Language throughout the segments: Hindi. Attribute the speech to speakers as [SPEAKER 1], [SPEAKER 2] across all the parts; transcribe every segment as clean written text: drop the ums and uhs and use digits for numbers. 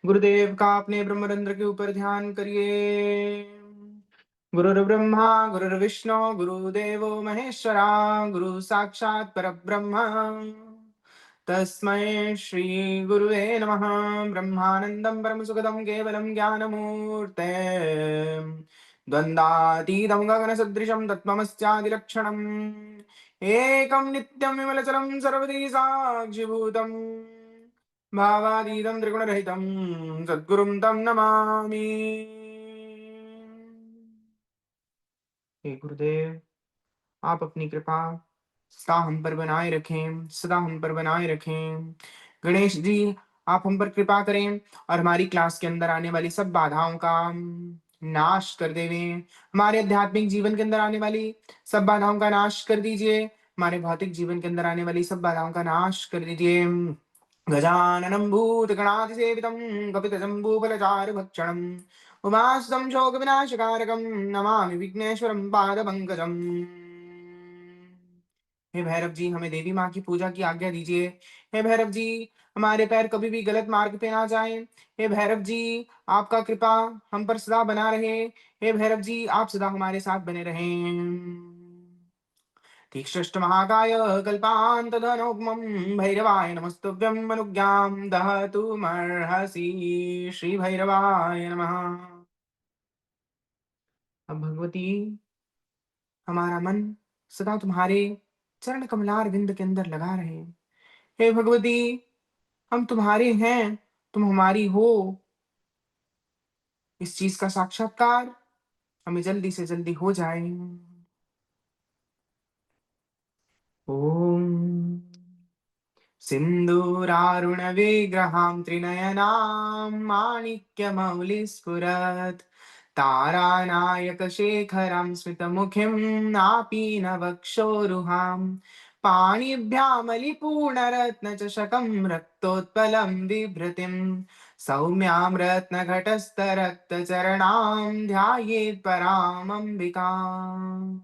[SPEAKER 1] गुरुदेव का अपने ब्रह्मरंध्र के ऊपर ध्यान करिए। गुरुर्ब्रह्मा गुरुर्विष्णु गुरुदेवो महेश्वरा गुरु साक्षात् परब्रह्म तस्मै श्री गुरुवे नमः। ब्रह्मानन्दं परमसुखदं केवलं ज्ञानमूर्ते द्वन्द्वातीतं गगनसदृशं तत्त्वमस्यादिलक्षणम् एकं नित्यं विमलचलं सर्वदी साक्षिभूतम् भावातीतं त्रिगुणरहितं सद्गुरुं तं नमामि। हे गुरुदेव, आप अपनी कृपा सदा हम पर बनाए रखें, सदा हम पर बनाए रखें। गणेश जी, आप हम पर कृपा करें और हमारी क्लास के अंदर आने वाली सब बाधाओं का नाश कर देवें। हमारे आध्यात्मिक जीवन के अंदर आने वाली सब बाधाओं का नाश कर दीजिए। हमारे भौतिक जीवन के अंदर आने वाली सब बाधाओं का नाश कर दीजिए। गजाननं भूतगणाधिसेवितं कपितजम्बूफलचारुभक्षणम् उमास्तं शोकविनाशकारकं नमामि विघ्नेश्वरं पादपङ्कजम्। हे भैरव जी, हमें देवी माँ की पूजा की आज्ञा दीजिए। हे भैरव जी, हमारे पैर कभी भी गलत मार्ग पे ना जाएं। हे भैरव जी, आपका कृपा हम पर सदा बना रहे। हे भैरव जी, आप सदा हमारे साथ बने रहें। तीक्ष्णष्टमहाकाय कल्पान्तधनोग्मं भैरवाय नमस्तुभ्यं अनुज्ञां दहतुमर्हसि श्रीभैरवाय नमः। अब भगवती, हमारा मन सदा तुम्हारे चरण कमलार विंद के अंदर लगा रहे। हे भगवती, हम तुम्हारे हैं, तुम हमारी हो, इस चीज का साक्षात्कार हमें जल्दी से जल्दी हो जाए। ओम सिन्दूरारुणविग्रहां त्रिनयनां माणिक्यमौलिस्फुरत् तारानायकशेखरां स्मितमुखीं नापीनवक्षोरुहां पाणिभ्यामलिपूर्णरत्नचषकं रक्तोत्पलं बिभ्रतिं सौम्यां रत्नघटस्थरक्तचरणां ध्यायेत् परामम्बिकाम्।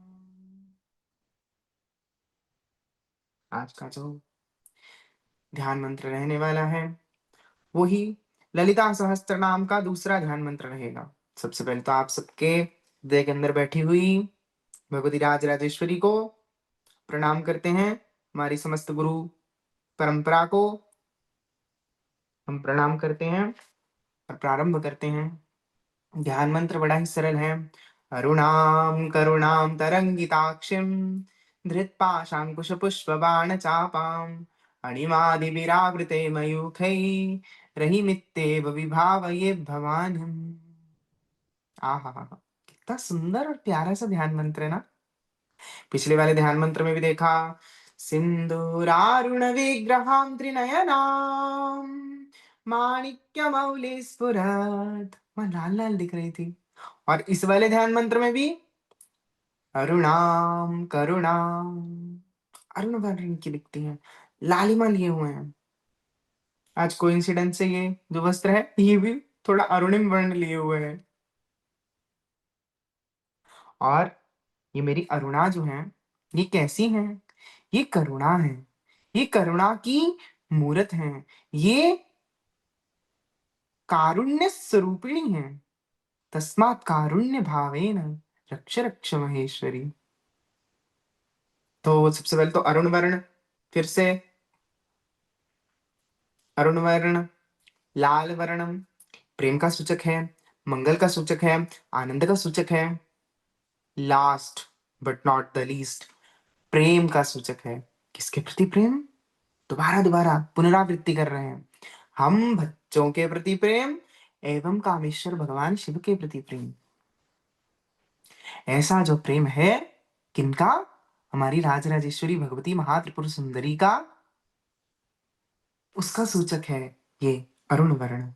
[SPEAKER 1] आज का जो ध्यान मंत्र रहने वाला है वही ललिता सहस्त्र नाम का दूसरा ध्यान मंत्र रहेगा। सबसे पहले तो आप सबके हृदय के अंदर बैठी हुई भगवती राज राजेश्वरी को प्रणाम करते हैं। हमारी समस्त गुरु परंपरा को हम प्रणाम करते हैं और प्रारंभ करते हैं। ध्यान मंत्र बड़ा ही सरल है। अरुणाम करुणाम तरंगिताक्षिम धृतपाशांकुश पुष्प बाण चापाम अणिमादिविरावृते मयूखै रहिमित्येव विभावये भवानम्। आहा, कितना सुंदर और प्यारा सा ध्यान मंत्र है ना। पिछले वाले ध्यान मंत्र में भी देखा, सिंदूरारुण विग्रहां त्रिनयनां माणिक्यमौलि स्फुरत्, वहाँ लाल लाल दिख रही थी। और इस वाले ध्यान मंत्र में भी अरुणाम करुणाम, अरुण वर्ण की दिखती हैं, लालिमा लिए हुए हैं। आज कोइंसिडेंस से ये जो वस्त्र है ये भी थोड़ा अरुणिम वर्ण लिए हुए है। और ये मेरी अरुणा जो है ये कैसी है? ये करुणा है, ये करुणा की मूरत है, ये कारुण्य स्वरूपिणी है। तस्मात् कारुण्य भावेन रक्ष रक्ष महेश्वरी। तो सबसे पहले तो अरुण वर्ण, फिर से अरुण वर्ण, लाल वर्ण प्रेम का सूचक है, मंगल का सूचक है, आनंद का सूचक है। Last but not the least, प्रेम का सूचक है। किसके प्रति प्रेम? दोबारा दोबारा पुनरावृत्ति कर रहे हैं। हम बच्चों के प्रति प्रेम एवं कामेश्वर भगवान शिव के प्रति प्रेम। ऐसा जो प्रेम है किनका? हमारी राजराजेश्वरी भगवती महात्रिपुर सुंदरी का, उसका सूचक है ये अरुण वर्ण।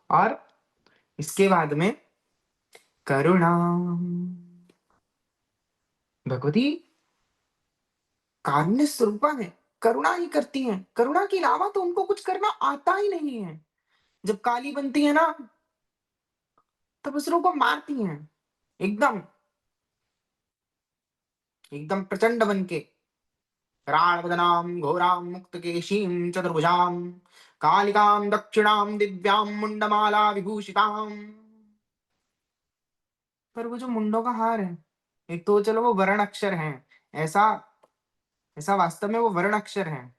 [SPEAKER 1] और इसके बाद में करुणा, भगवती कारुण्य स्वरूपा है, करुणा ही करती हैं। करुणा के अलावा तो उनको कुछ करना आता ही नहीं है। जब काली बनती है ना तब असुरों को मारती हैं, एकदम एकदम प्रचंड बन के। कराळवदनां घोरां मुक्तकेशीं चतुर्भुजां कालिकां दक्षिणां दिव्यां मुंडमाला विभूषिताम्। पर वो जो मुंडों का हार है, एक तो चलो वो वर्ण अक्षर है, ऐसा ऐसा वास्तव में वो वर्ण अक्षर है।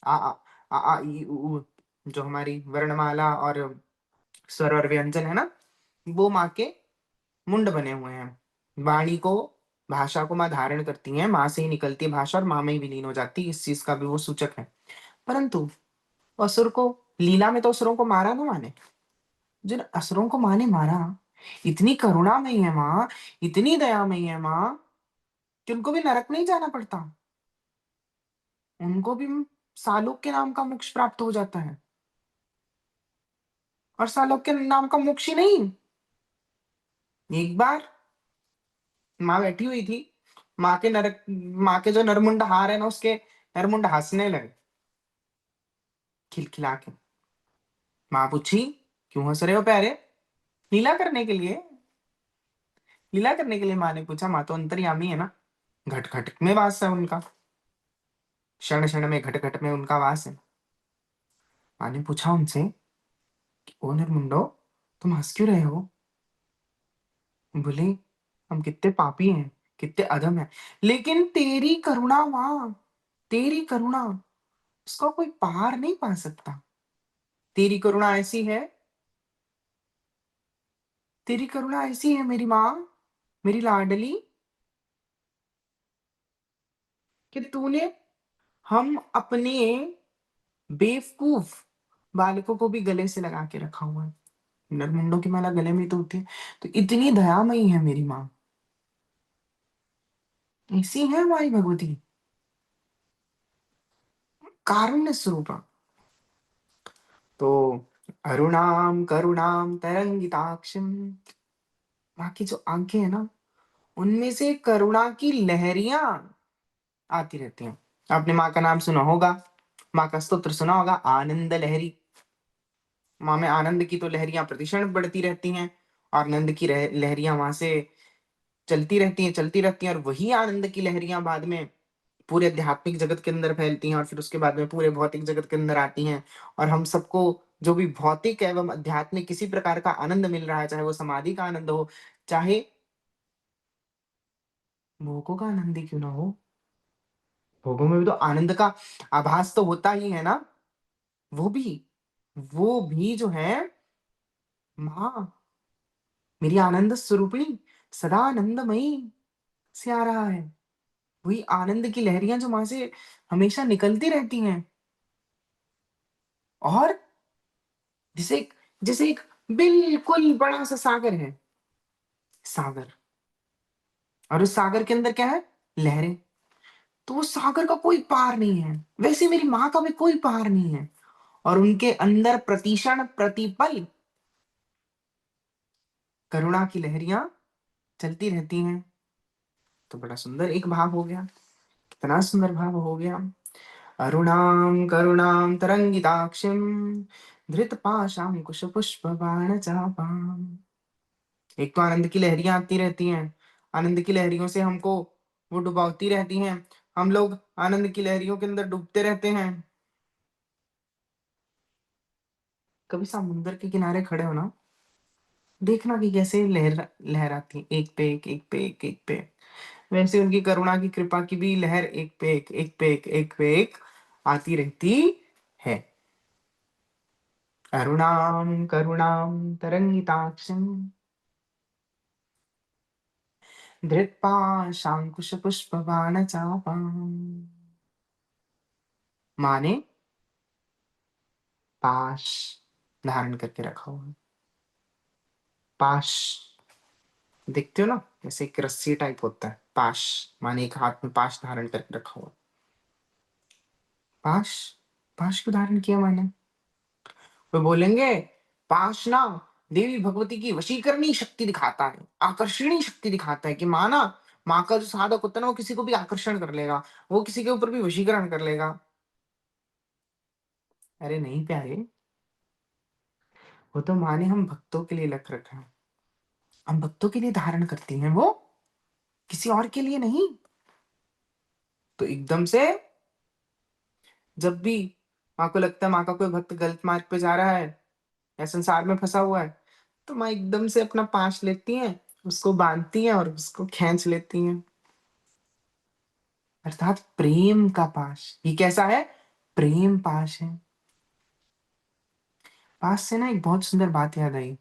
[SPEAKER 1] आ आ आ आ ई उ ऊ, जो हमारी वर्णमाला और स्वर और व्यंजन है ना, वो माँ के मुंड बने हुए हैं। वाणी को, भाषा को माँ धारण करती है, माँ से ही निकलती है भाषा और माँ में ही विलीन हो जाती है, इस चीज का भी वो सूचक है। परंतु असुर को, लीला में तो असुरों को मारा ना माने, जिन असुरों को माँ ने मारा, इतनी करुणामयी है माँ, इतनी दयामयी है माँ, कि उनको भी नरक नहीं जाना पड़ता, उनको भी सालोक के नाम का मोक्ष प्राप्त हो जाता है। और सालोक के नाम का मोक्ष ही नहीं, एक बार माँ बैठी हुई थी, माँ के जो नरमुंड हार है ना, उसके नरमुंड हंसने लगे खिलखिला के। माँ पूछी, क्यों हंस रहे हो प्यारे? लीला करने के लिए, लीला करने के लिए माँ ने पूछा। माँ तो अंतर्यामी है ना, घट घट में वास है उनका, क्षण क्षण में घट घट में उनका वास है। माँ ने पूछा उनसे कि ओ नरमुंडो, तुम हंस क्यों रहे हो? बोले, हम कितने पापी हैं, कितने अधम हैं, लेकिन तेरी करुणा माँ, तेरी करुणा, उसका कोई पार नहीं पा सकता। तेरी करुणा ऐसी है, तेरी करुणा ऐसी है मेरी माँ, मेरी लाडली, कि तूने हम अपने बेवकूफ बालकों को भी गले से लगा के रखा हुआ है। नरमुंडों की माला गले में तो होती है, तो इतनी दयामयी है मेरी माँ, ऐसी है हमारी भगवती, कारुण्य स्वरूपा। तो अरुणाम करुणाम तरंगिताक्षम, माँ की जो आंखें है ना, उनमें से करुणा की लहरियां आती रहती हैं। आपने माँ का नाम सुना होगा, माँ का स्तोत्र सुना होगा, आनंद लहरी। माँ में आनंद की तो लहरियां प्रतिक्षण बढ़ती रहती हैं, और आनंद की लहरियां वहां से चलती रहती हैं, चलती रहती हैं, और वही आनंद की लहरियां बाद में पूरे आध्यात्मिक जगत के अंदर फैलती हैं, और फिर उसके बाद में पूरे भौतिक जगत के अंदर आती हैं। और हम सबको जो भी भौतिक एवं आध्यात्मिक किसी प्रकार का आनंद मिल रहा है, चाहे वो समाधि का आनंद हो, चाहे भोगों का आनंद ही क्यों ना हो, भोगों में भी तो आनंद का आभास तो होता ही है ना, वो भी वो भी जो है माँ, मेरी आनंद स्वरूपिणी, सदा आनंदमयी से आ रहा है। वही आनंद की लहरियां जो वहां से हमेशा निकलती रहती हैं। और जैसे एक बिल्कुल बड़ा सा सागर है, सागर, और उस सागर के अंदर क्या है? लहरें। तो वो सागर का कोई पार नहीं है, वैसे मेरी माँ का भी कोई पार नहीं है, और उनके अंदर प्रतिक्षण प्रतिपल करुणा की लहरियां चलती रहती हैं। तो बड़ा सुंदर एक भाव हो गया, कितना सुंदर भाव हो गया। अरुणां करुणां तरंगिताक्षिं धृत पाशांकुश पुष्प बाण चापाम्। एक तो आनंद की लहरियां आती रहती हैं, आनंद की लहरियों से हमको वो डुबाती रहती हैं, हम लोग आनंद की लहरियों के अंदर डूबते रहते हैं। कभी समुद्र के किनारे खड़े हो ना, देखना कि कैसे लहराती है, एक पे एक, एक पे एक, एक पे एक। वैसे उनकी करुणा की कृपा की भी लहर एक पे एक, एक पे एक, एक पे एक आती रहती है। अरुणां करुणां तरंगिताक्षं धृत्पाशांकुशपुष्पबाणचापाम्। माँ ने पाश धारण करके रखा हुआ है। पाश देखते हो ना, जैसे एक रस्सी टाइप होता है पाश, माने एक हाथ में पाश धारण करके रखा हुआ। पाश, पाश क्यों धारण किया मैंने? वो बोलेंगे, पाश ना देवी भगवती की वशीकरणी शक्ति दिखाता है, आकर्षणी शक्ति दिखाता है, कि माँ ना, माँ का जो साधक होता है ना, वो किसी को भी आकर्षण कर लेगा, वो किसी के ऊपर भी वशीकरण कर लेगा। अरे नहीं प्यारे, वो तो माँ ने हम भक्तों के लिए रख रखा है, हम भक्तों के लिए धारण करती हैं वो, किसी और के लिए नहीं। तो एकदम से जब भी माँ को लगता है माँ का कोई भक्त गलत मार्ग पे जा रहा है या संसार में फंसा हुआ है, तो माँ एकदम से अपना पाश लेती हैं, उसको बांधती हैं और उसको खींच लेती हैं। अर्थात प्रेम का पाश। ये कैसा है? प्रेम पाश है। पास से ना एक बहुत सुंदर बात याद आई।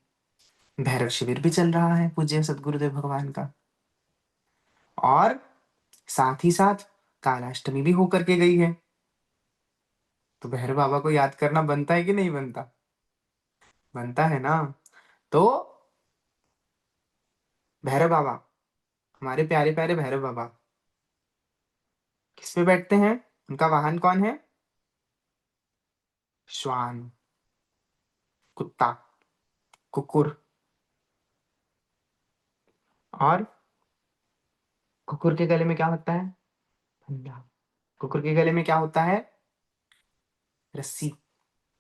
[SPEAKER 1] भैरव शिविर भी चल रहा है पूज्य सदगुरुदेव भगवान का, और साथ ही साथ कालाष्टमी भी होकर के गई है। तो भैरव बाबा को याद करना बनता है कि नहीं बनता? बनता है ना। तो भैरव बाबा, हमारे प्यारे प्यारे भैरव बाबा किस पे बैठते हैं? उनका वाहन कौन है? श्वान, कुत्ता, कुकुर। और कुकुर के गले में क्या होता है? फंदा। कुकुर के गले में क्या होता है? रस्सी।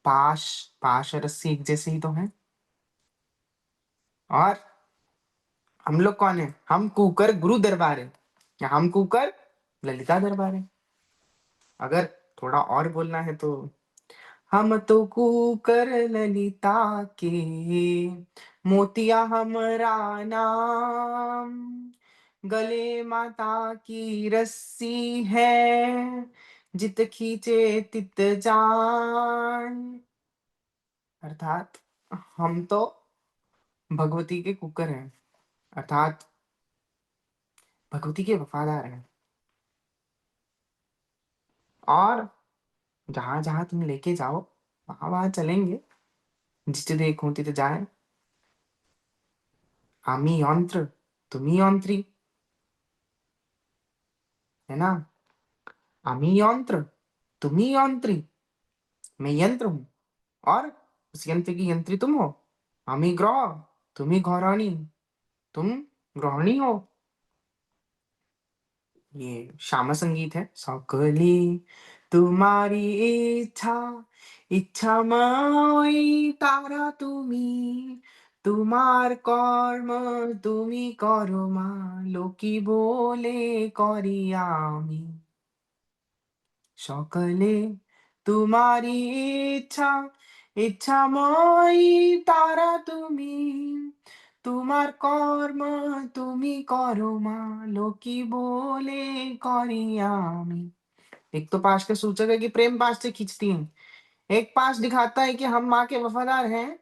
[SPEAKER 1] पाश। पाश और रस्सी एक जैसे ही तो हैं। और हम लोग कौन है? हम कुकर गुरु दरबार है, या हम कुकर ललिता दरबार है। अगर थोड़ा और बोलना है तो हम तो कुकर ललिता के, मोतिया हमरा नाम, गले माता की रस्सी है, जित खींचे तित जान। अर्थात हम तो भगवती के कुकर हैं, अर्थात भगवती के वफादार हैं। और जहां जहां तुम लेके जाओ वहां वहां चलेंगे, जिसे देखो तित जाए। आमी यंत्र, तुम्ही यंत्री, है ना? आमी यंत्र, तुम्ही यंत्री, मैं यंत्र हूं, और उस यंत्र की यंत्री तुम हो। आमी ग्रह, तुम्ही घौरानी, तुम गृहिणी हो। ये श्यामा संगीत है। सकली तुम्हारी इच्छा, इच्छामय तारा তুমি, তোমার কর্ম তুমি করো মা, লোকি বলে করি আমি। সকলে তোমারই ইচ্ছা, ইচ্ছাময়ী তারা তুমি, তোমার কর্ম তুমি করো মা, लोकी बोले करी आमी। एक तो पाश का सूचक है कि प्रेम पाश से खींचती हैं, एक पाश दिखाता है कि हम माँ के वफादार हैं,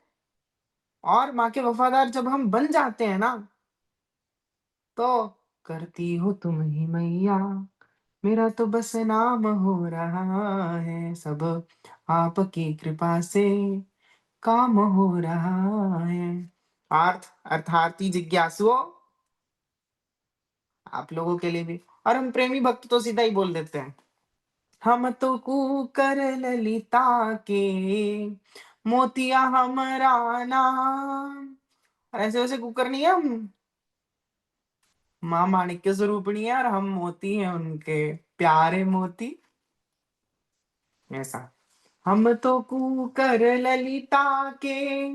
[SPEAKER 1] और माँ के वफादार जब हम बन जाते हैं ना, तो करती हो तुम ही मैया, मेरा तो बस नाम हो रहा है, सब आपकी कृपा से काम हो रहा है। अर्थार्थी जिज्ञासुओं, आप लोगों के लिए भी। और हम प्रेमी भक्त तो सीधा ही बोल देते हैं, हम तो कुकर ललिता के, मोतिया हमारा नाम। और ऐसे वैसे कुकर नहीं है हम, माँ माणिक्य स्वरूपिणी है और हम मोती हैं उनके प्यारे मोती। ऐसा, हम तो कुकर ललिता के,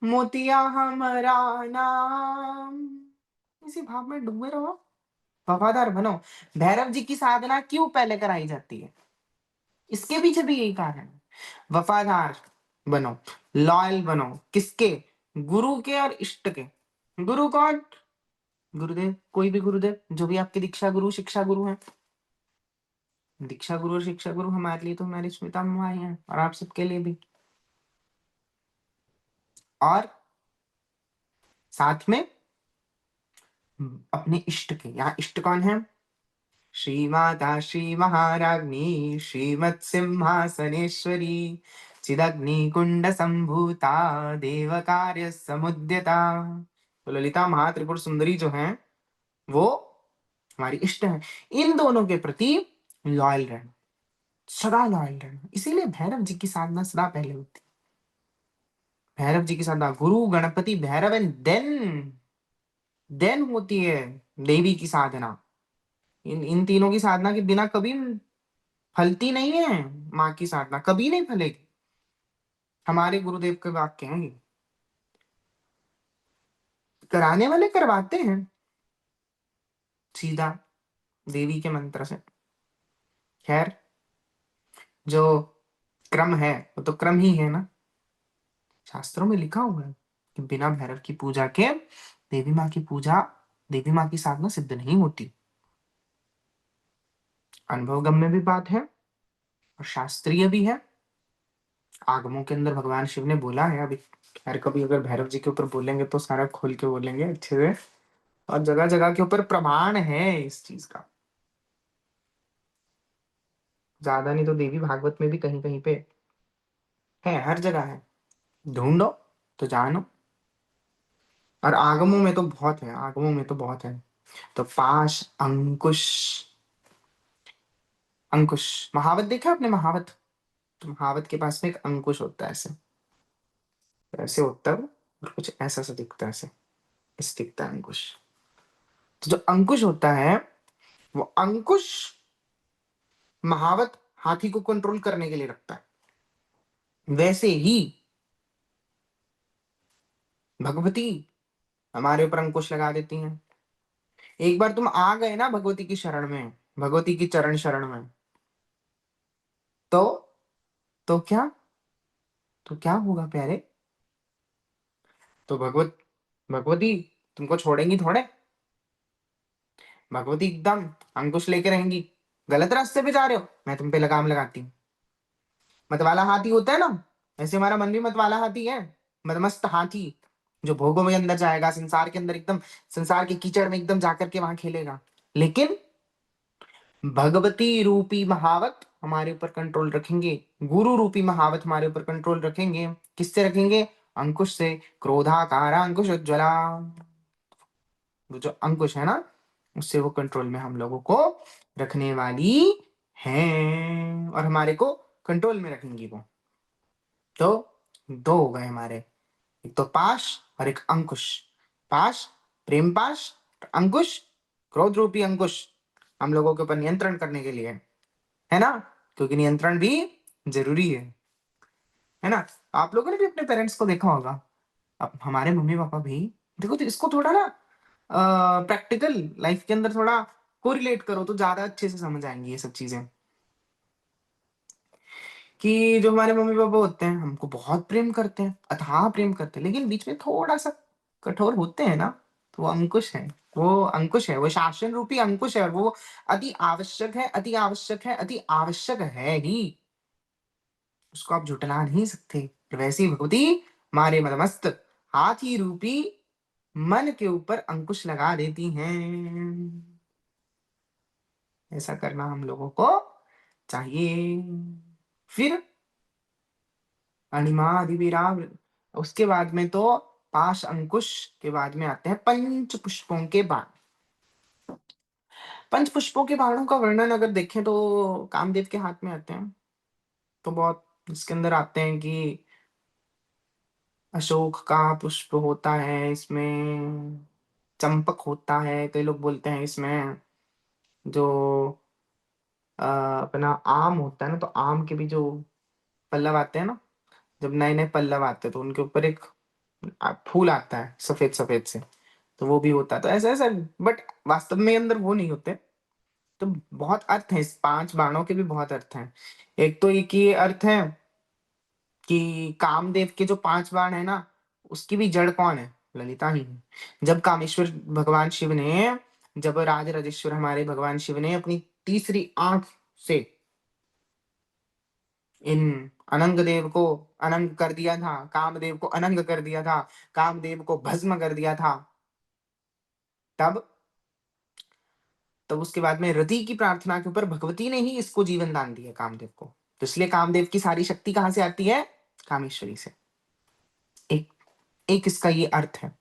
[SPEAKER 1] मोतिया हमारा नाम। इसी भाव में डूबे रहो, वफादार बनो। भैरव जी की साधना क्यों पहले कराई जाती है? इसके पीछे भी यही कारण है। वफादार बनो, लॉयल बनो। किसके? गुरु के और इष्ट के। गुरु कौन? गुरुदेव, कोई भी गुरुदेव, जो भी आपके दीक्षा गुरु शिक्षा गुरु हैं। दीक्षा गुरु और शिक्षा गुरु हमारे लिए तो हमारी स्मिता ममाई हैं, और आप सबके लिए भी। और साथ में अपने इष्ट के। यहाँ इष्ट कौन है? श्री माता श्री महाराज्ञी श्रीमत् सिंहासनेश्वरी, चिदग्नि कुंड संभूता, देव कार्य समुद्यता। तो ललिता महात्रिपुर सुंदरी जो हैं, वो हमारी इष्ट है। इन दोनों के प्रति लॉयल रहना, सदा लॉयल रहना। इसीलिए भैरव जी की साधना सदा पहले होती है। भैरव जी की साधना गुरु गणपति भैरव, एंड देन होती है देवी की साधना। इन इन तीनों की साधना के बिना कभी फलती नहीं है। माँ की साधना कभी नहीं फलेगी। हमारे गुरुदेव के वाक्य हैं ये। कराने वाले करवाते हैं सीधा देवी के मंत्र से, खैर, जो क्रम है वो तो क्रम ही है ना। शास्त्रों में लिखा हुआ है कि बिना भैरव की पूजा के देवी माँ की पूजा, देवी माँ की साधना सिद्ध नहीं होती। अनुभव गम्य भी बात है और शास्त्रीय भी है। आगमों के अंदर भगवान शिव ने बोला है। अभी खैर कभी अगर भैरव जी के ऊपर बोलेंगे तो सारा खोल के बोलेंगे अच्छे से, और जगह जगह के ऊपर प्रमाण है इस चीज का। ज्यादा नहीं तो देवी भागवत में भी कहीं कहीं पे है, हर जगह है, ढूंढो तो जानो। और आगमों में तो बहुत है, आगमों में तो बहुत है। तो पाश अंकुश, अंकुश महावत देखा आपने? महावत, तो महावत के पास में एक अंकुश होता है, ऐसे ऐसे होता है वो, और कुछ ऐसा सा दिखता है, ऐसे दिखता है अंकुश। तो जो अंकुश होता है, वो अंकुश महावत हाथी को कंट्रोल करने के लिए रखता है। वैसे ही भगवती हमारे ऊपर अंकुश लगा देती हैं। एक बार तुम आ गए ना भगवती की शरण में, भगवती की चरण शरण में, तो तो क्या, तो क्या होगा प्यारे? तो भगवती तुमको छोड़ेंगी थोड़े। भगवती एकदम अंकुश लेके रहेंगी। गलत रास्ते पे जा रहे हो, मैं तुम पे लगाम लगाती हूँ। मतवाला हाथी होता है ना, ऐसे हमारा मन भी मतवाला हाथी है। मदमस्त हाथी, जो भोगों में अंदर जाएगा, संसार के अंदर एकदम, संसार के कीचड़ में एकदम जाकर के वहां खेलेगा। लेकिन भगवती रूपी महावत हमारे ऊपर कंट्रोल रखेंगे, गुरु रूपी महावत हमारे ऊपर कंट्रोल रखेंगे। किससे रखेंगे? अंकुश से। क्रोधाकारा अंकुश उज्ज्वला, वो जो अंकुश है ना, उससे वो कंट्रोल में हम लोगों को रखने वाली हैं, और हमारे को कंट्रोल में रखेंगी वो। तो दो हो गए हमारे, एक तो पाश और एक अंकुश। पाश प्रेम पाश, अंकुश क्रोध रूपी अंकुश हम लोगों के ऊपर नियंत्रण करने के लिए है ना, क्योंकि नियंत्रण भी जरूरी है ना। आप लोगों ने भी अपने पेरेंट्स को देखा होगा, अब हमारे मम्मी पापा भी, देखो तो इसको थोड़ा ना प्रैक्टिकल लाइफ के अंदर थोड़ा कोरिलेट करो तो ज्यादा अच्छे से समझ आएंगी ये सब चीजें। कि जो हमारे मम्मी पापा होते हैं हमको बहुत प्रेम करते हैं, अथाह प्रेम करते हैं, लेकिन बीच में थोड़ा सा कठोर होते हैं ना, तो वो अंकुश है। वो अंकुश है, वो शासन रूपी अंकुश है, और वो अति आवश्यक है, अति आवश्यक है, अति आवश्यक है ही। उसको आप झुटला नहीं सकते। तो वैसी भगवती मारे मदमस्त हाथी रूपी मन के ऊपर अंकुश लगा देती हैं। ऐसा करना हम लोगों को चाहिए। फिर अणिमादि विराम, उसके बाद में तो पाश अंकुश के बाद में आते हैं पंच पुष्पों के बाण। पंच पुष्पों के बाणों का वर्णन अगर देखें तो कामदेव के हाथ में आते हैं। तो बहुत इसके अंदर आते हैं कि अशोक का पुष्प होता है इसमें, चंपक होता है, कई लोग बोलते हैं इसमें जो अपना आम होता है ना, तो आम के भी जो पल्लव आते हैं ना, जब नए नए पल्लव आते हैं तो उनके ऊपर एक फूल आता है सफेद सफेद से, तो वो भी होता है। तो ऐसा ऐसा, बट वास्तव में अंदर वो नहीं होते। तो बहुत अर्थ है, इस पांच बाणों के भी बहुत अर्थ हैं। एक तो एक ये अर्थ है कि कामदेव के जो पांच बाण है ना, उसकी भी जड़ कौन है? ललिता ही है। जब कामेश्वर भगवान शिव ने, जब राज राजेश्वर हमारे भगवान शिव ने अपनी तीसरी आंख से इन अनंग देव को अनंग कर दिया था, कामदेव को अनंग कर दिया था, कामदेव को भस्म कर दिया था, तब तब उसके बाद में रति की प्रार्थना के ऊपर भगवती ने ही इसको जीवन दान दिया कामदेव को। तो इसलिए कामदेव की सारी शक्ति कहां से आती है? कामेश्वरी से। एक एक इसका ये अर्थ है।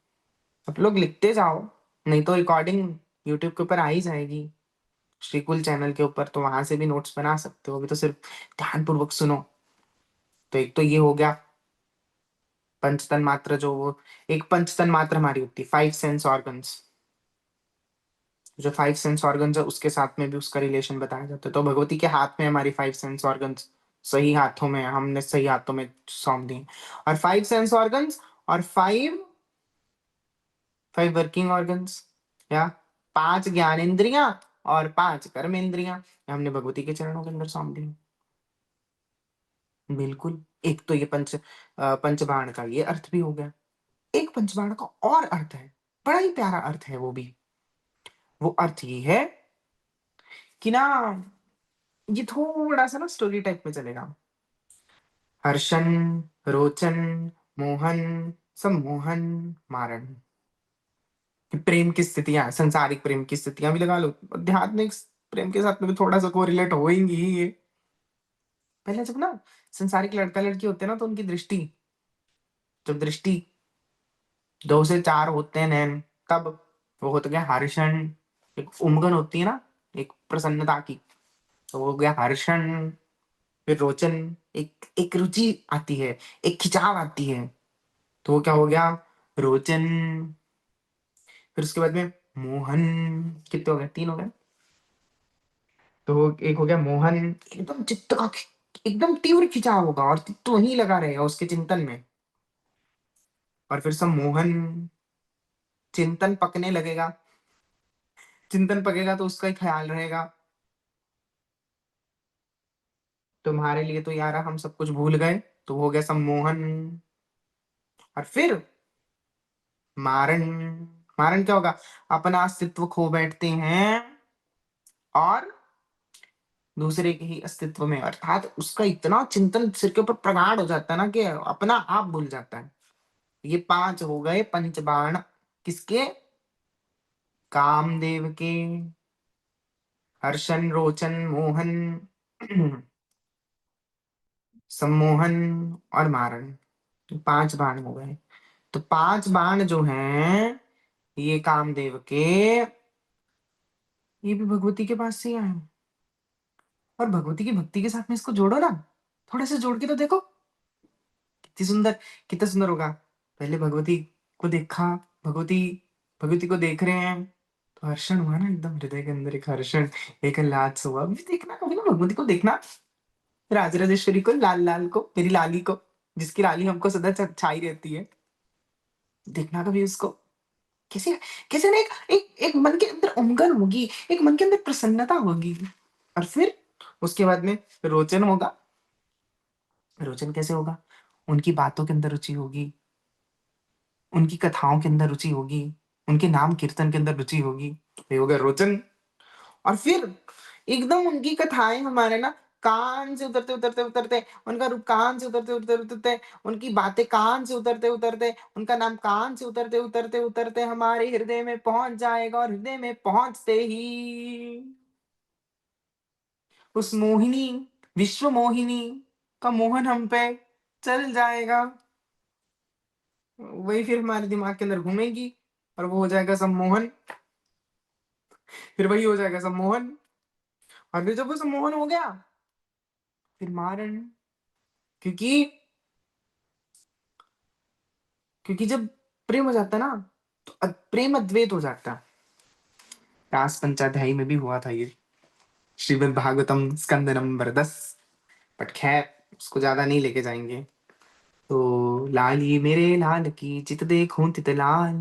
[SPEAKER 1] आप लोग लिखते जाओ, नहीं तो रिकॉर्डिंग यूट्यूब के ऊपर आ ही जाएगी, श्रीकुल चैनल के ऊपर, तो वहां से भी नोट्स बना सकते हो। अभी तो सिर्फ ध्यान पूर्वक सुनो। तो एक तो ये हो गया पंचतन मात्र, जो वो एक पंचतन मात्र हमारी होती है, फाइव सेंस ऑर्गन्स। जो फाइव सेंस ऑर्गन्स है उसके साथ में भी उसका रिलेशन बताया जाता है। तो भगवती के हाथ में हमारी फाइव सेंस ऑर्गन्स, सही हाथों में, हमने सही हाथों में सौंप दी। और फाइव सेंस ऑर्गन्स और फाइव फाइव वर्किंग ऑर्गन्स, या पांच ज्ञानेंद्रियां और 5 कर्मेंद्रियां हमने भगवती के चरणों के अंदर सौंप दी। बिल्कुल। एक तो ये पंचबाण का ये अर्थ भी हो गया। एक पंचबाण का और अर्थ है, बड़ा ही प्यारा अर्थ है वो भी। वो अर्थ ये है कि ना, ये थोड़ा-सा ना स्टोरी टाइप में चलेगा। हर्षन, रोचन, मोहन, सम्मोहन, मारण। प्रेम की स्थितियाँ, सांसारिक प्रेम की स्थितियाँ भी लगा लो, आध्यात्मिक प्रेम के साथ में भी थोड़ा-सा कोरिलेट होएँगी ही ये। पहले जब ना सांसारिक लड़का-लड़की होते हैं ना, तो उनकी दृष्टि, जब दृष्टि 2 से 4 होते हैं नैन, तब वो होता गया हर्षण। एक उमगन होती है ना, एक प्रसन्नता की, तो वो हो गया हर्षण। फिर रोचन, एक एक रुचि आती है, एक खिंचाव आती है, तो वो क्या हो गया, रोचन। फिर उसके बाद में मोहन। कितने हो गए? 3 हो गए। तो एक हो गया मोहन, एकदम चित्त का एकदम तीव्र खिंचाव होगा और चित्त वहीं लगा रहेगा उसके चिंतन में। और फिर सम्मोहन, चिंतन पकने लगेगा, चिंतन पकेगा तो उसका ही ख्याल रहेगा, तुम्हारे लिए तो यारा हम सब कुछ भूल गए, तो वो हो गया सम्मोहन। और फिर मारण। मारण क्या होगा? अपना अस्तित्व खो बैठते हैं और दूसरे के ही अस्तित्व में, अर्थात उसका इतना चिंतन सिर के ऊपर प्रगाढ़ हो जाता है ना कि अपना आप भूल जाता है। ये 5 हो गए पंचबाण। किसके? कामदेव के। हर्षण, रोचन, मोहन, सम्मोहन और मारण। 5 बाण हो गए। तो 5 बाण जो हैं, ये कामदेव के, ये भी भगवती के पास से ही आए हैं। और भगवती की भक्ति के साथ में इसको जोड़ो ना, थोड़ा सा जोड़ के तो देखो, कितनी सुंदर, कितना सुंदर होगा। पहले भगवती को देखा, भगवती भगवती को देख रहे हैं, तो हर्षण हुआ ना, एकदम हृदय के अंदर एक हर्षण, एक लाज हुआ। अभी देखना कभी ना भगवती को देखना, राज राजेश्वरी को, लाल लाल को, मेरी लाली को, जिसकी लाली हमको सदा छाई रहती है। देखना कभी उसको, कैसे कैसे ना एक मन के अंदर उमंगन होगी, एक मन के अंदर प्रसन्नता होगी। और फिर उसके बाद में रोचन होगा। रोचन कैसे होगा? उनकी बातों के अंदर रुचि होगी, उनकी कथाओं के अंदर रुचि होगी, उनके नाम कीर्तन के अंदर रुचि होगी, ये हो गया रोचन। और फिर एकदम उनकी कथाएं हमारे ना कान से उतरते उतरते उतरते, उनका रूप कान से उतरते उतरते उतरते, उनकी बातें कान से उतरते उतरते, उनका नाम कान से उतरते उतरते उतरते हमारे हृदय में पहुंच जाएगा। और हृदय में पहुंचते ही उस मोहिनी, विश्व मोहिनी का मोहन हम पे चल जाएगा। वही फिर हमारे दिमाग के अंदर घूमेगी और वो हो जाएगा सम्मोहन। फिर वही हो जाएगा सम्मोहन। और फिर जब वो सम्मोहन हो गया, फिर मारण। क्योंकि क्योंकि जब प्रेम हो जाता है ना, तो प्रेम अद्वैत हो जाता है। रास पंचाध्यायी में भी हुआ था ये, श्रीमद् भागवतम स्कंद नंबर 10। बट खैर, उसको ज्यादा नहीं लेके जाएंगे। तो लाली मेरे लाल की चित देखूं तित लाल,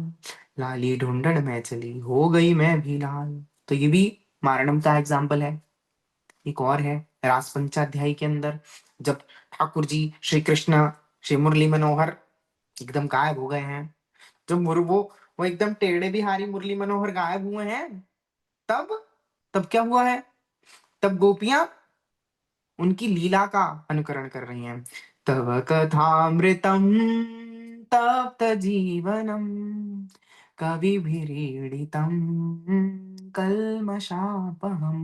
[SPEAKER 1] लाली ढूंढन मैं चली हो गई मैं भी लाल। तो ये भी मारणम का एग्जाम्पल है। एक और है रास पंचाध्यायी के अंदर, जब ठाकुर जी श्री कृष्ण, श्री मुरली मनोहर एकदम गायब हो गए हैं, जब वो एकदम टेढ़े बिहारी मुरली मनोहर गायब हुए हैं, तब तब क्या हुआ है? तब गोपियां उनकी लीला का अनुकरण कर रही हैं। तव कथामृतम तप्त जीवनम कविभिरीडितम कल्मषापहम।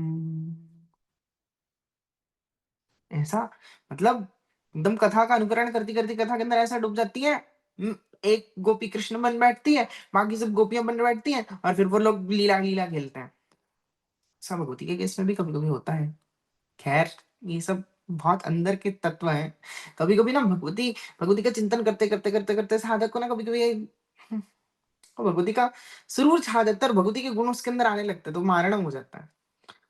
[SPEAKER 1] ऐसा, मतलब एकदम कथा का अनुकरण करती करती कथा के अंदर ऐसा डूब जाती है। एक गोपी कृष्ण बन बैठती है, बाकी सब गोपियां बन बैठती हैं, और फिर वो लोग लीला लीला खेलते हैं। सब भगवती के केस में भी कभी कभी होता है। खैर, ये सब बहुत अंदर के तत्व हैं। कभी कभी ना भगवती भगवती का चिंतन करते करते करते करते साधक को ना कभी कभी भगवती का सुरूर छा जाता है और भगवती के गुण उसके अंदर आने लगते हैं, तो मारणम हो जाता है।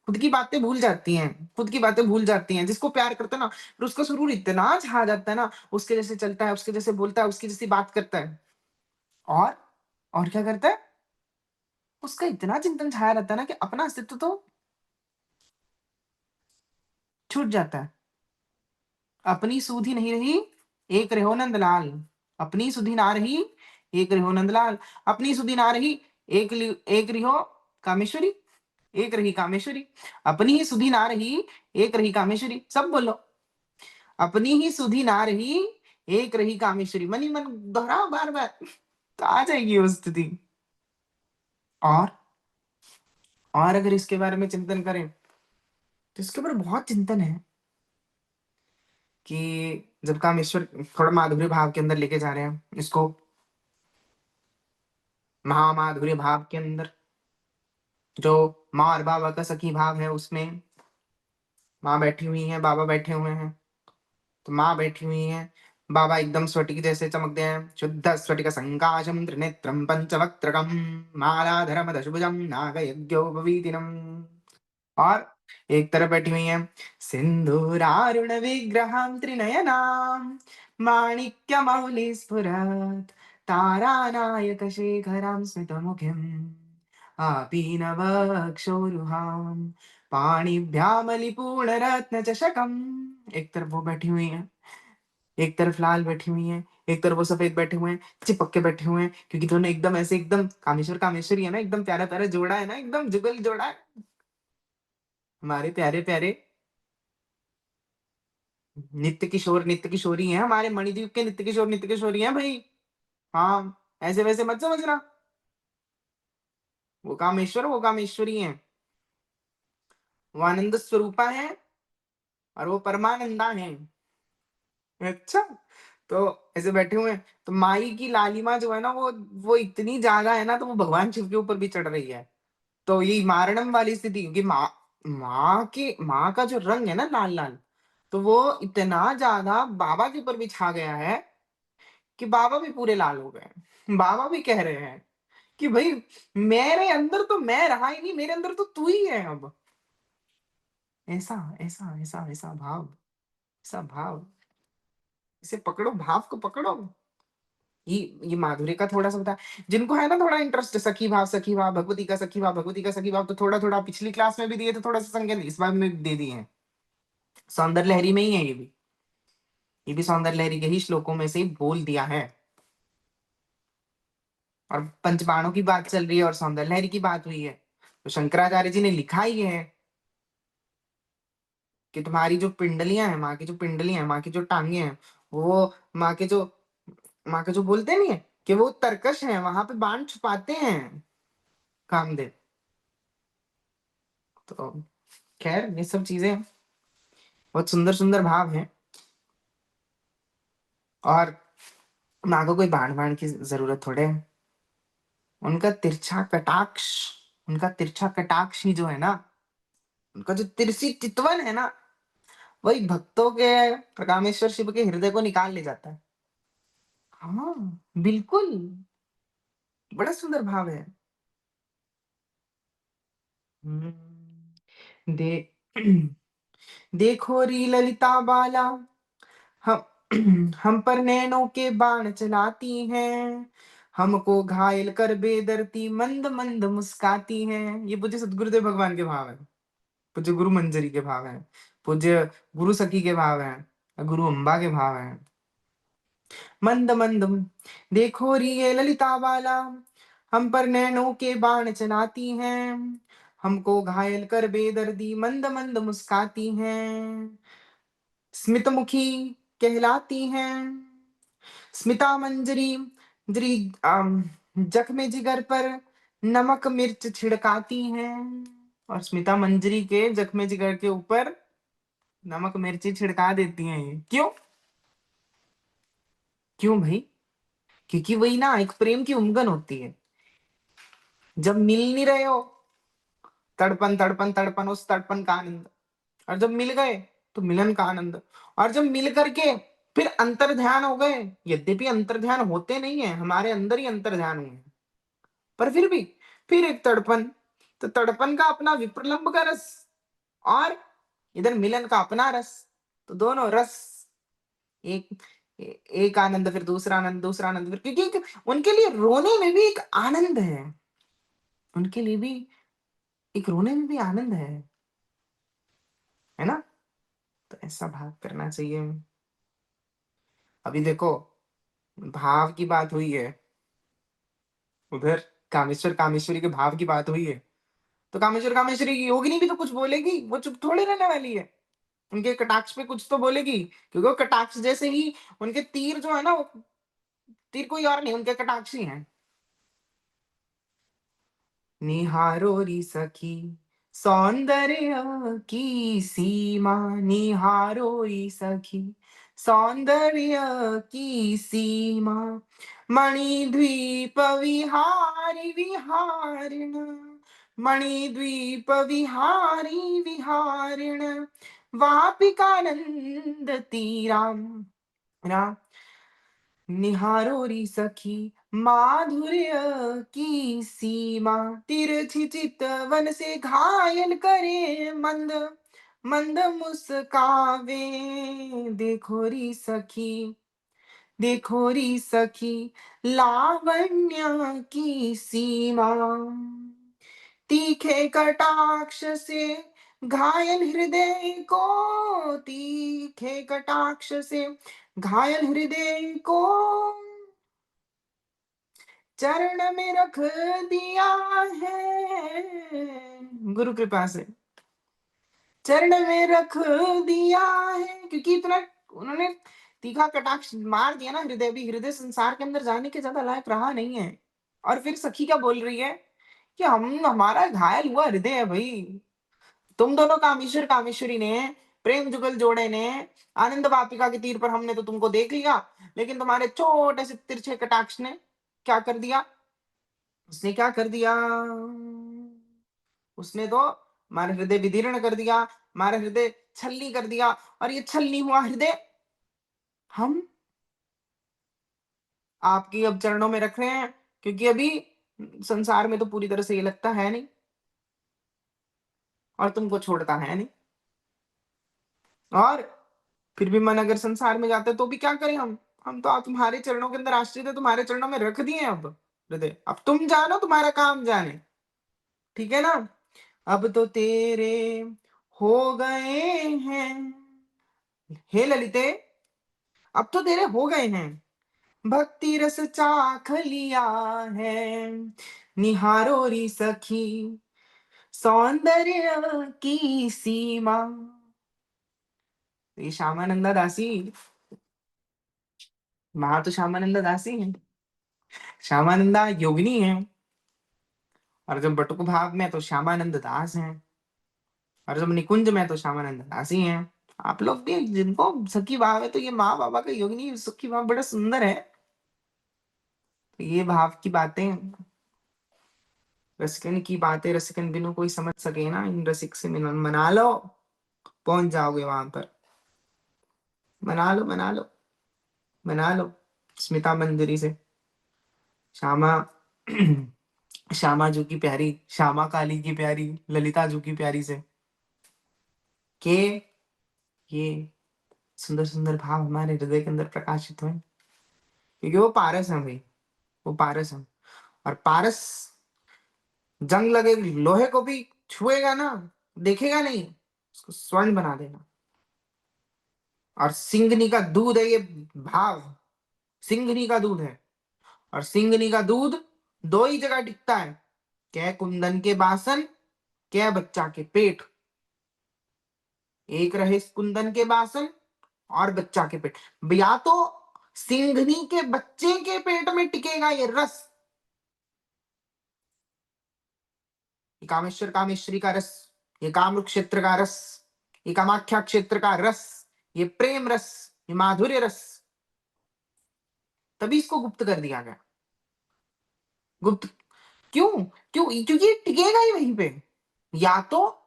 [SPEAKER 1] खुद की बातें भूल जाती हैं, खुद की बातें भूल जाती हैं। जिसको प्यार करता है ना, फिर उसका सुरूर इतना छा जाता है ना, उसके जैसे चलता है, उसके जैसे बोलता है, उसकी जैसी बात करता है। और और क्या करता है? उसका इतना चिंतन छाया रहता है ना कि अपना अस्तित्व तो छूट जाता है। अपनी सूधी नहीं रही, एक रहो नंदलाल। अपनी सुधि ना रही, एक रहो नंदलाल। अपनी सुधि ना रही, एक रहो कामेश्वरी। एक रही कामेश्वरी। अपनी ही सुधि ना रही, एक रही कामेश्वरी। सब बोलो। अपनी ही सुधि ना रही, एक रही कामेश्वरी। मनी मन दोहराओ बार बार, तो आ जाएगी वो स्थिति। और अगर इसके बारे में चिंतन करें तो इसके ऊपर बहुत चिंतन है कि जब कामेश्वर थोड़ा माधुर्य भाव के अंदर लेके जा रहे हैं इसको, महामाधुर्य भाव के अंदर जो माँ और बाबा का सखी भाव है, उसमें माँ बैठी हुई है, बाबा बैठे हुए हैं। तो माँ बैठी हुई है, बाबा एकदम स्फटिक जैसे चमकते हैं। शुद्ध स्फटिक संकाशम त्रिनेत्रम पंचवक्त्रकम मालाधरम दशभुजम नागयज्ञोपवीतिनम। और एक तरफ बैठी हुई है, सिंदूरारुण विग्रहं त्रिनयनां माणिक्यमौलि स्फुरत् तारानायक शेखरां स्मितमुखीं आपीनवक्षोरुहां पाणिभ्यामलिपूर्णरत्नचषकम्। एक तरफ वो बैठी हुई है, एक तरफ लाल बैठी हुई है, एक तरफ वो सफेद बैठे हुए हैं, चिपक के बैठे हुए हैं, क्योंकि दोनों एकदम ऐसे एकदम कामेश्वर कामेश्वरी है ना, एकदम प्यारा प्यारा जोड़ा है ना, एकदम जुगल जोड़ा है। हमारे प्यारे प्यारे नित्य किशोर नित्य किशोरी हैं, हमारे मणिद्वीप के नित्य किशोर नित्य किशोरी हैं भाई। हाँ, ऐसे वैसे मत समझना। वो कामेश्वर वो कामेश्वरी हैं, वो आनंद स्वरूपा है और वो परमानंदा है। अच्छा, तो ऐसे बैठे हुए हैं, तो माई की लालिमा जो है ना, वो इतनी ज्यादा है ना, तो वो भगवान शिव के ऊपर भी चढ़ रही है। तो ये मारणम वाली स्थिति, क्योंकि माँ का जो रंग है ना लाल लाल, तो वो इतना ज्यादा बाबा के ऊपर भी छा गया है कि बाबा भी पूरे लाल हो गए। बाबा भी कह रहे हैं कि भाई मेरे अंदर तो मैं रहा ही नहीं, मेरे अंदर तो तू ही है अब। ऐसा ऐसा ऐसा ऐसा भाव, ऐसा भाव। इसे पकड़ो, भाव को पकड़ो। ये माधुर्य का थोड़ा सा बता, जिनको है ना थोड़ा इंटरेस्ट, सखी भाव भगवती का सखी भाव, भगवती का सखी भाव, तो थोड़ा थोड़ा पिछली क्लास में भी दिए थे, थोड़ा सा संज्ञान इस बार में भी दे दिए हैं। सौंदर्य लहरी में ही है ये भी सौंदर्य लहरी के ही श्लोकों में से ही बोल दिया है। और पंचबाणों की बात चल रही है और सौंदर्य लहरी की बात हुई है, तो शंकराचार्य जी ने लिखा ही है कि तुम्हारी जो पिंडलियां हैं, माँ की जो पिंडलियां हैं, माँ की जो टांगे हैं, वो माँ के जो माँ के जो बोलते नहीं है कि वो तरकश है, वहां पे बाण छुपाते हैं कामदेव। तो खैर ये सब चीजें बहुत सुंदर सुंदर भाव हैं। और माँ को कोई बाण बाण की जरूरत थोड़े है। उनका तिरछा कटाक्ष, उनका तिरछा कटाक्ष ही जो है ना, उनका जो तिरछी चितवन है ना, वही भक्तों के, कामेश्वर शिव के हृदय को निकाल ले जाता है। हाँ, बिल्कुल, बड़ा सुंदर भाव है। दे देखो री ललिता बाला, हम पर नैनों के बाण चलाती हैं, हमको घायल कर बेदरती मंद मंद मुस्काती हैं। ये पूज्य सदगुरुदेव भगवान के भाव है, पूज्य गुरु मंजरी के भाव है, पूज्य गुरु सखी के भाव है, गुरु अम्बा के भाव है। मंद मंद देखो री ये ललिता बाला, हम पर नैनों के बाण चलाती हैं, हमको घायल कर बेदर्दी मंद मंद मुस्काती हैं। स्मित मुखी कहलाती हैं, स्मिता मंजरी जरी जख्मे जिगर पर नमक मिर्च छिड़काती हैं। और स्मिता मंजरी के जख्मे जिगर के ऊपर नमक मिर्ची छिड़का देती हैं। ये क्यों? क्यों भाई? क्योंकि वही ना एक प्रेम की उमगन होती है। जब मिल नहीं रहे हो, तड़पन तड़पन तड़पन, उस तड़पन का आनंद। और जब मिल गए तो मिलन का आनंद। और जब मिल करके फिर अंतर ध्यान हो गए, यद्यपि अंतर ध्यान होते नहीं है, हमारे अंदर ही अंतर ध्यान हुए हैं, पर फिर भी फिर एक तड़पन। तो तड़पन का अपना विप्रलंब का रस, और इधर मिलन का अपना रस। तो दोनों रस एक, एक आनंद, फिर दूसरा आनंद, दूसरा आनंद, फिर क्योंकि उनके लिए रोने में भी एक आनंद है, उनके लिए भी एक रोने में भी आनंद है ना। ऐसा भाव करना चाहिए। अभी देखो, भाव की बात हुई है, उधर कामेश्वर कामेश्वरी के भाव की बात हुई है, तो कामेश्वर कामेश्वरी की योगिनी भी तो कुछ बोलेगी, वो चुप थोड़ी रहने वाली है। उनके कटाक्ष पे कुछ तो बोलेगी, क्योंकि वो कटाक्ष जैसे ही उनके तीर जो है ना, वो तीर कोई और नहीं, उनके कटाक्ष ही हैं। निहारो री सखी सौंदर्य की सीमा, निहारो री सखी सौंदर्य की सीमा, मणिद्वीप विहारी विहारिण, मणिद्वीप विहारी विहारिण, वापिकानंद तीराम राम, निहारो री सखी माधुर्य की सीमा, तिरछी चितवन से घायल करे मंद, मंद मुस्कावे, देखो री सखी, देखो री सखी लावण्य की सीमा, तीखे कटाक्ष से घायल हृदय को, तीखे कटाक्ष से घायल हृदय को चरण में रख दिया है, गुरु कृपा से चरण में रख दिया है, क्योंकि इतना उन्होंने तीखा कटाक्ष मार दिया ना, हृदय भी, हृदय संसार के अंदर जाने के ज्यादा लायक रहा नहीं है। और फिर सखी क्या बोल रही है कि हम हमारा घायल हुआ हृदय है भाई, तुम दोनों कामेश्वर कामेश्वरी ने प्रेम जुगल जोड़े ने आनंद वापिका के तीर पर हमने तो तुमको देख लिया, लेकिन तुम्हारे छोटे से तिरछे कटाक्ष ने क्या कर दिया, उसने क्या कर दिया, उसने तो हमारे हृदय विदीर्ण कर दिया, हमारे हृदय छलनी कर दिया, और ये छलनी हुआ हृदय हम आपकी अब चरणों में रख रहे हैं, क्योंकि अभी संसार में तो पूरी तरह से ये लगता है नहीं, और तुमको छोड़ता है नहीं, और फिर भी मन अगर संसार में जाता है तो भी क्या करें हम तो आप तुम्हारे चरणों के अंदर आश्रित है, तुम्हारे चरणों में रख दिए अब हृदय, अब तुम जानो तुम्हारा काम जाने, ठीक है ना। अब तो तेरे हो गए हैं, हे ललिते, अब तो तेरे हो गए हैं, भक्ति रस चाख लिया है, निहारो री सखी सौंदर्य की सीमा। ये श्यामानंदा दासी, महा तो श्यामानंदा दासी है, श्यामानंदा योगिनी है, और जब बटुक भाव में तो श्यामानंद दास है, और जब निकुंज में तो श्यामानंद दासी है। आप लोग भी जिनको सखी भाव है, तो ये माँ बाबा का योगिनी सखी भाव बड़ा सुंदर है। तो ये भाव की बातें, रसिकन की बातें रसिकन बिनु कोई समझ सके ना, इन रसिक से मिलन मना लो, पहुंच जाओगे वहां पर, मना लो मना लो मना लो, स्मिता मंदिरी से श्यामा श्यामा जू की प्यारी, श्यामा काली की प्यारी, ललिता जू की प्यारी से के ये सुंदर सुंदर भाव हमारे हृदय के अंदर प्रकाशित हुए, क्योंकि वो पारस है भाई, वो पारस है, और पारस जंग लगे लोहे को भी छुएगा ना, देखेगा नहीं, उसको स्वर्ण बना देगा। और सिंगनी का दूध है ये भाव, सिंगनी का दूध है, और सिंगनी का दूध दो ही जगह टिकता है, क्या कुंदन के बासन, क्या बच्चा के पेट, एक रहे कुंदन के बासन और बच्चा के पेट, या तो सिंघनी के बच्चे के पेट में टिकेगा ये रस, ये कामेश्वर कामेश्वरी का रस, ये कामरूप क्षेत्र का रस, ये कामाख्या क्षेत्र का रस, ये प्रेम रस, ये माधुर्य रस, तभी इसको गुप्त कर दिया गया। गुप्त क्यों, क्यों, क्योंकि ये टिकेगा ही वहीं पे, या तो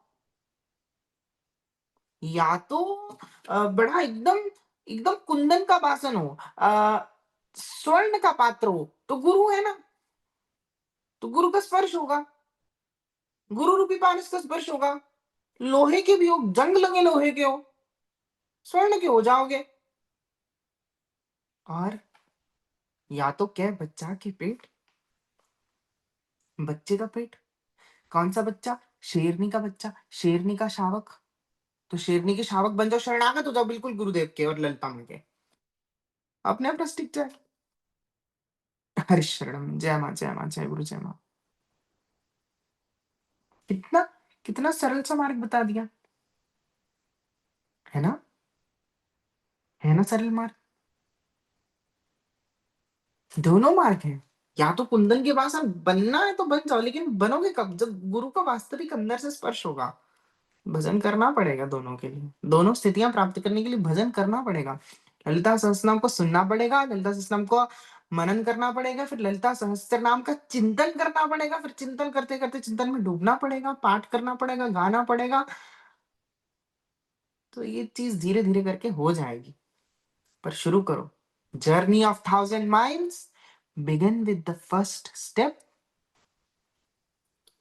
[SPEAKER 1] या तो बड़ा एकदम एकदम कुंदन का बासन हो, स्वर्ण का पात्र हो, तो गुरु है ना, तो गुरु का स्पर्श होगा, गुरु रूपी पारस का स्पर्श होगा, लोहे के भी हो, जंग लगे लोहे के हो, स्वर्ण के हो जाओगे। और या तो क्या, बच्चा के पेट, बच्चे का पेट, कौन सा बच्चा, शेरनी का बच्चा, शेरनी का शावक, तो शेरनी के शावक बन जाओ, शरणागत हो जाओ बिल्कुल गुरुदेव के और ललिता माँ के, अपने आप टिक जाए। हरि शरणम, जय माँ जय माँ, जय गुरु जय माँ। कितना कितना सरल सा मार्ग बता दिया, है ना, है ना सरल मार्ग। दोनों मार्ग हैं, या तो कुंदन के पास आप बनना है तो बन जाओ, लेकिन बनोगे कब, जब गुरु का वास्तविक अंदर से स्पर्श होगा। भजन करना पड़ेगा दोनों के लिए, दोनों स्थितियां प्राप्त करने के लिए भजन करना पड़ेगा। ललिता सहस्त्रनाम को सुनना पड़ेगा, ललिता सहस्त्रनाम को मनन करना पड़ेगा, फिर ललिता सहस्त्र नाम का चिंतन करना पड़ेगा, फिर चिंतन करते करते चिंतन में डूबना पड़ेगा, पाठ करना पड़ेगा, गाना पड़ेगा। तो ये चीज धीरे धीरे करके हो जाएगी, पर शुरू करो। Journey of 1000 miles begin with the first step.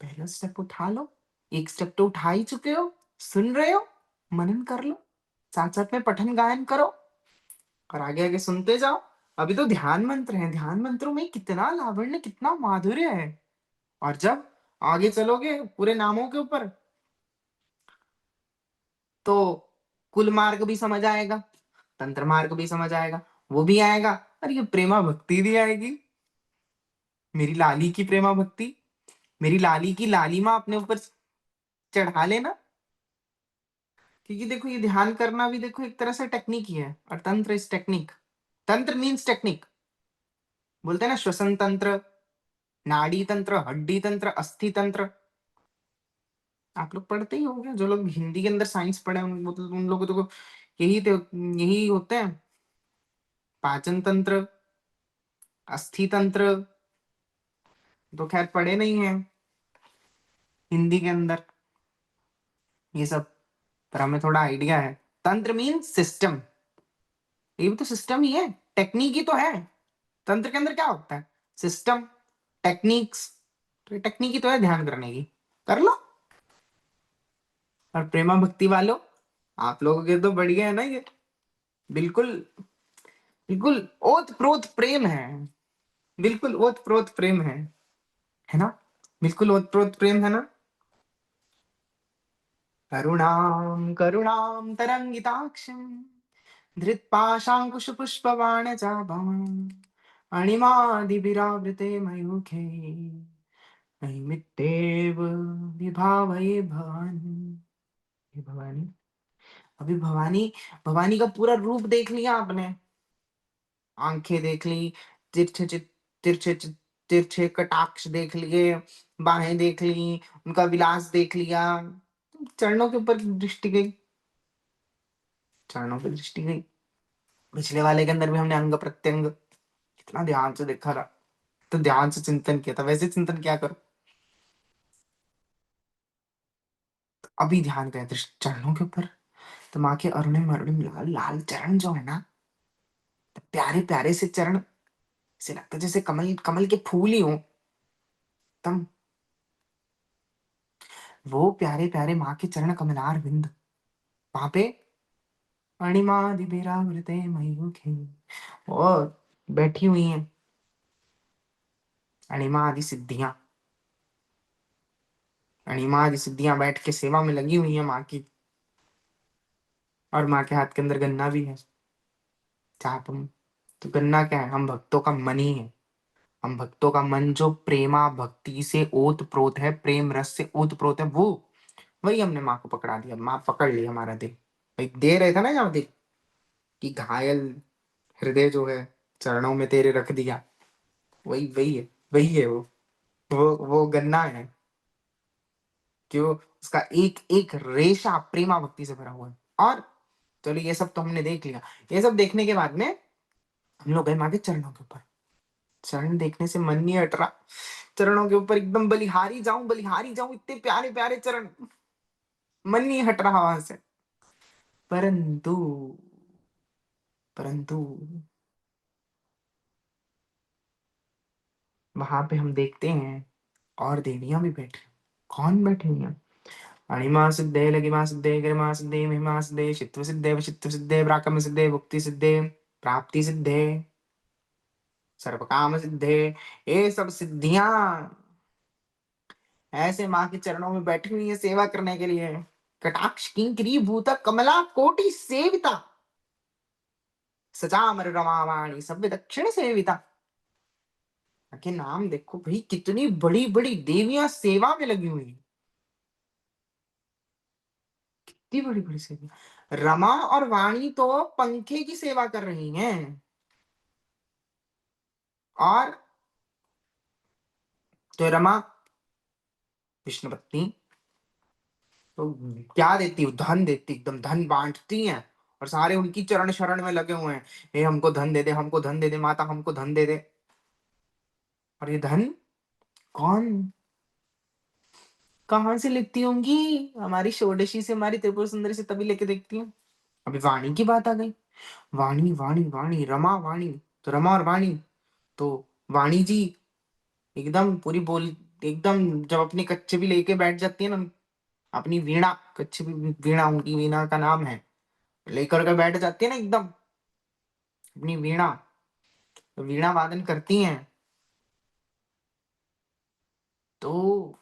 [SPEAKER 1] पहला स्टेप उठा लो, एक स्टेप तो उठा ही चुके हो, सुन रहे हो, मनन कर लो, साथ साथ में पठन गायन करो और आगे आगे सुनते जाओ। अभी तो ध्यान मंत्र है, ध्यान मंत्रों में कितना लावण्य, कितना माधुर्य है। और जब आगे चलोगे पूरे नामों के ऊपर, तो कुल मार्ग भी समझ आएगा, तंत्र मार्ग भी समझ आएगा, वो भी आएगा, और ये प्रेमा भक्ति भी आएगी। मेरी लाली की प्रेमा भक्ति, मेरी लाली की लालिमा अपने ऊपर चढ़ा लेना। क्योंकि देखो ये ध्यान करना भी देखो एक तरह से टेक्निक ही है, और तंत्र इज टेक्निक। तंत्र मीन्स टेक्निक, बोलते हैं ना श्वसन तंत्र, नाड़ी तंत्र, हड्डी तंत्र, अस्थि तंत्र। आप लोग पढ़ते ही होंगे, जो लोग हिंदी के अंदर साइंस पढ़े हैं, मतलब उन लोगों को यही तो यही होते हैं। पाचन तंत्र, अस्थि तंत्र, तो खैर पढ़े नहीं है हिंदी के अंदर ये सब, पर हमें थोड़ा आइडिया है। तंत्र मीन्स सिस्टम, ये भी तो सिस्टम ही है, टेक्निक ही तो है। तंत्र के अंदर क्या होता है, सिस्टम, टेक्निक्स। तो ये टेक्निक ही तो है ध्यान करने की, कर लो। और प्रेमा भक्ति वालों, आप लोगों के तो बढ़िया है ना ये, बिल्कुल बिल्कुल ओत प्रोत प्रेम है, बिल्कुल ओत प्रोत प्रेम है ना, बिल्कुल ओत प्रोत प्रेम है ना। करुणाम करुणाम तरंगिताक्षम धृतपाशाङ्कुशपुष्पबाणचापाम् अणिमादिभिरावृते मयूखे नैमित्तेव विभावये भवानी। हे भवानी, अभी भवानी, भवानी का पूरा रूप देख लिया आपने, आंखें देख ली, तिरछे तिरछे तिरछे कटाक्ष देख लिए, बाहें देख ली, उनका विलास देख लिया, चरणों के ऊपर दृष्टि गई, चरणों पे दृष्टि गई। पिछले वाले के अंदर भी हमने अंग प्रत्यंग कितना ध्यान से देखा था, तो ध्यान से चिंतन किया था, वैसे चिंतन क्या करो। तो अभी ध्यान करें दृष्टि चरणों के ऊपर, तो माँ के अरुणिम अरुणिम लाल लाल चरण जो है ना, तो प्यारे प्यारे से चरण, ऐसे लगता है जैसे कमल कमल के फूल ही हो तम। वो प्यारे प्यारे माँ के चरण कमलार बिंद, वहां पे अणिमादिभिरावृते मयूखे, और बैठी हुई हैं अणिमा आदि सिद्धियां, अणिमा आदि सिद्धियां बैठ के सेवा में लगी हुई है माँ की। और माँ के हाथ के अंदर गन्ना भी है, चापम। तो गन्ना क्या है, हम भक्तों का मन ही है, हम भक्तों का मन जो प्रेमा भक्ति से ओत प्रोत है, प्रेम रस से ओत प्रोत है, वो वही हमने माँ को पकड़ा दिया, माँ पकड़ ली हमारा दिल। भाई दे रहे थे ना यहाँ दिल कि घायल हृदय जो है चरणों में तेरे रख दिया, वही वही है, वही है वो गन्ना है, कि वो उसका एक एक रेशा प्रेमा भक्ति से भरा हुआ है। और चलो ये सब तो हमने देख लिया, ये सब देखने के बाद में हम लोग गए माँ के चरणों के ऊपर। चरण देखने से मन नहीं हट रहा, चरणों के ऊपर एकदम बलिहारी जाऊं, इतने प्यारे प्यारे चरण, मन नहीं हट रहा वहां से। परंतु परंतु वहां पे हम देखते हैं और देवियां भी बैठी। कौन बैठी हुई हैं, अणिमा सिद्धे लगिमा सिद्धे गरिमा सिद्धे महिमा सिद्धे चित्व सिद्धे वशित्व सिद्धे प्राकम्य सिद्धे भुक्ति सिद्धे प्राप्ति सिद्धे सर्व काम सिद्धे, ये सब सिद्धियां ऐसे माँ के चरणों में बैठी हुई है सेवा करने के लिए। कटाक्ष किंकरी भूत कमला कोटि सेविता सचामर रमावाणी सभ्य दक्षिण सेविता। के नाम देखो भाई, कितनी बड़ी बड़ी देवियां सेवा में लगी हुई हैं, कितनी बड़ी बड़ी सेवा। रमा और वाणी तो पंखे की सेवा कर रही हैं, और तो रमा विष्णु पत्नी तो क्या देती है, धन देती, एकदम धन बांटती हैं, और सारे उनकी चरण शरण में लगे हुए हैं, हे हमको धन दे दे, हमको धन दे दे माता, हमको धन दे दे। और ये धन कौन कहाँ से लेती होंगी? हमारी षोडशी से, हमारी त्रिपुर सुंदरी से तभी लेके देखती हूँ। अभी वाणी की बात आ गई, वाणी वाणी वाणी रमा वाणी, तो रमा और वाणी, तो वाणी जी एकदम पूरी बोल, एकदम जब अपने कच्चे भी लेके बैठ जाती है ना, अपनी वीणा, कच्चे भी वीणा, उनकी वीणा का नाम है, लेकर के बैठ जाती है ना एकदम अपनी वीणा, तो वीणा वादन करती हैं, तो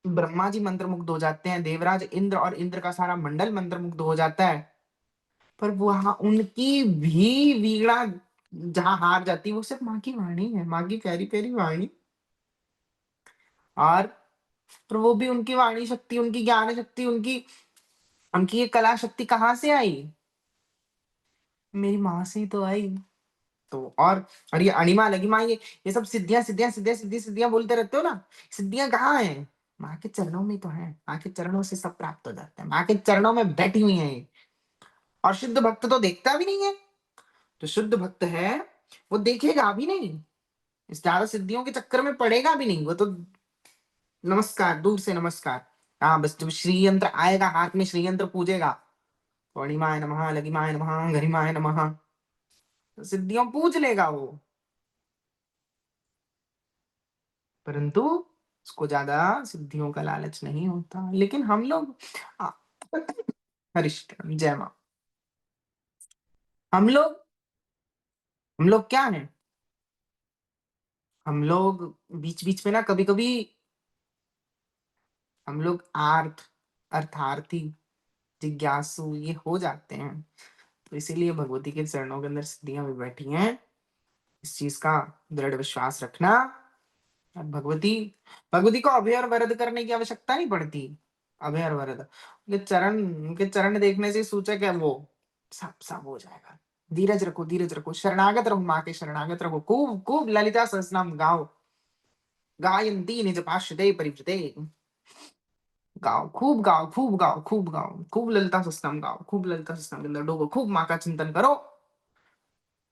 [SPEAKER 1] ब्रह्मा जी मंत्रमुग्ध हो जाते हैं, देवराज इंद्र और इंद्र का सारा मंडल मंत्रमुग्ध हो जाता है। पर वहां उनकी भी वीणा जहां हार जाती है, वो सिर्फ माँ की वाणी है, माँ की प्यारी प्यारी वाणी। और पर वो भी उनकी वाणी शक्ति, उनकी ज्ञान शक्ति, उनकी उनकी ये कला शक्ति कहाँ से आई? मेरी माँ से ही तो आई। तो और ये अणिमा लगिमा, ये सब सिद्धियां सिद्धियां सिद्धियां सिद्धियां सिद्धियां बोलते रहते हो ना, सिद्धियां कहाँ है? माँ के चरणों में तो है, माँ के चरणों से सब प्राप्त हो जाता है, माँ के चरणों में बैठी हुई है ये। और शुद्ध भक्त तो देखता भी नहीं है, जो शुद्ध भक्त है वो देखेगा भी नहीं, इस ज्यादा सिद्धियों के चक्कर में पड़ेगा भी नहीं, वो तो नमस्कार, दूर से नमस्कार। हाँ बस जब श्री यंत्र आएगा हाथ में, श्री यंत्र पूजेगा, अणिमाय नमः, लगिमाय नमः, गरिमाय नमः, तो सिद्धियों पूज लेगा वो। परंतु उसको ज्यादा सिद्धियों का लालच नहीं होता, लेकिन हम लोग आ, हरिष्ठ जय मां, हम लोग हम लोग क्या है, हम लोग बीच बीच में ना कभी कभी हम लोग अर्थार्थी, जिज्ञासु ये हो जाते हैं, तो इसीलिए भगवती के चरणों के अंदर सिद्धियां भी बैठी हैं। इस चीज का दृढ़ विश्वास रखना। और भगवती भगवती को अभय और वरद करने की आवश्यकता नहीं पड़ती, अभय और वरद, उनके चरण देखने से सूचक है वो, सब सब हो जाएगा। धीरज रखो, शरणागत रहो, माँ के शरणागत रहो, खूब खूब ललिता सहस्रनाम गाओ, गायन्ती निज पार्षदे परिवृते, गाओ खूब गाओ, खूब गाओ, खूब गाओ, खूब ललिता सहस्रनाम गाओ, खूब ललिता सहस्रनाम के अंदर डूबो, खूब माँ का चिंतन करो,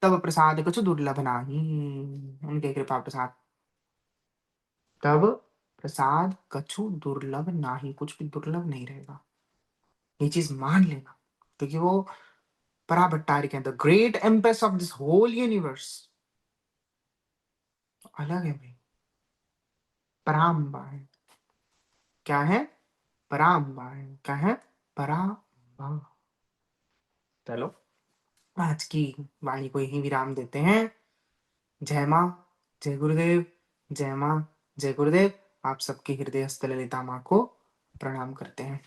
[SPEAKER 1] तब प्रसाद कुछ दुर्लभ नाही, उनके कृपा प्रसाद, तब प्रसाद कछु दुर्लभ नाही, कुछ भी दुर्लभ नहीं रहेगा, ये चीज मान लेना, क्योंकि वो पराभट्टारिक है, the great empress of this whole universe, अलग है भाई, पराम्बा है, क्या है? पराम्बा है, क्या है? पराम्बा। चलो आज की वाणी को यही विराम देते हैं। जय माँ, जय गुरुदेव, जय माँ, जय गुरुदेव। आप सबके हृदयस्थ ललिता माँ को प्रणाम करते हैं।